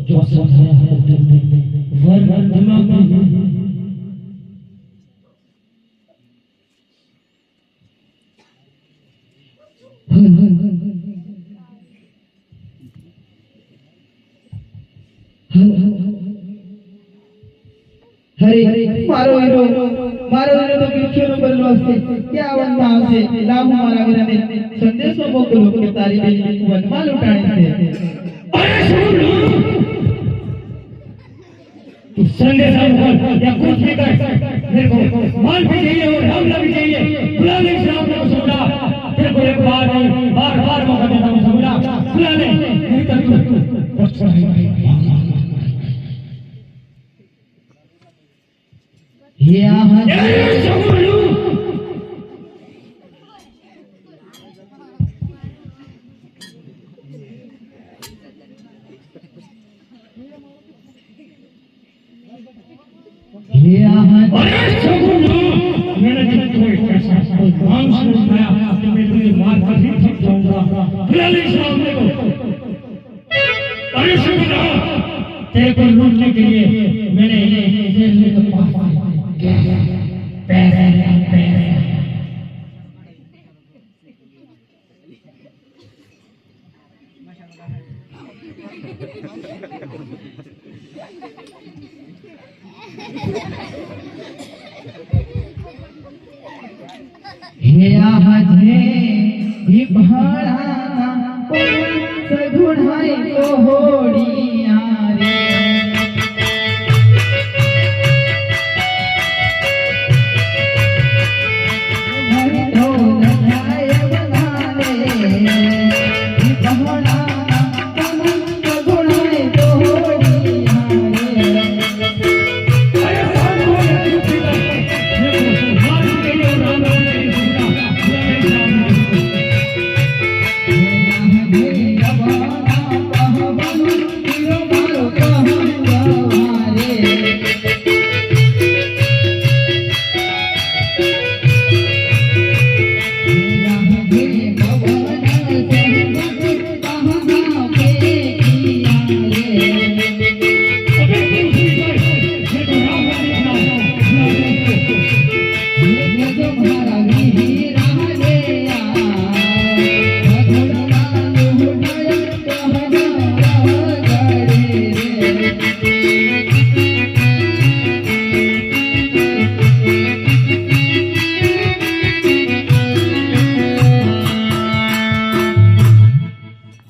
जो समझा वर दिमाग हरे मारो हीरो तो किचरो बदलो असते क्या वंदा हसे लाभू मारा गिराने संदेशो मोकलो के तारी बेटी वनमा लुटाने से अरे सुन तू संदेश हमको या कुछ भी कर मेरे को माल भी चाहिए और हमला भी चाहिए बुला ले इस्लाम को समझा तेरे को एक बार नहीं बार बार मौका देता हूँ समझा बुला ले नहीं तो ये आहा ये आहा अरे शगुन मैंने तुमको कैसा काम सुनाया कि मैं तुझे मार कर ही थक जाऊंगा बुला ले इस्लाम को अरे शगुन तेरे को लूटने के लिए मैंने इन्हें तो पास पैसे हे आहाजे ही भाड़ा ना सगुणाई को होड़िया रे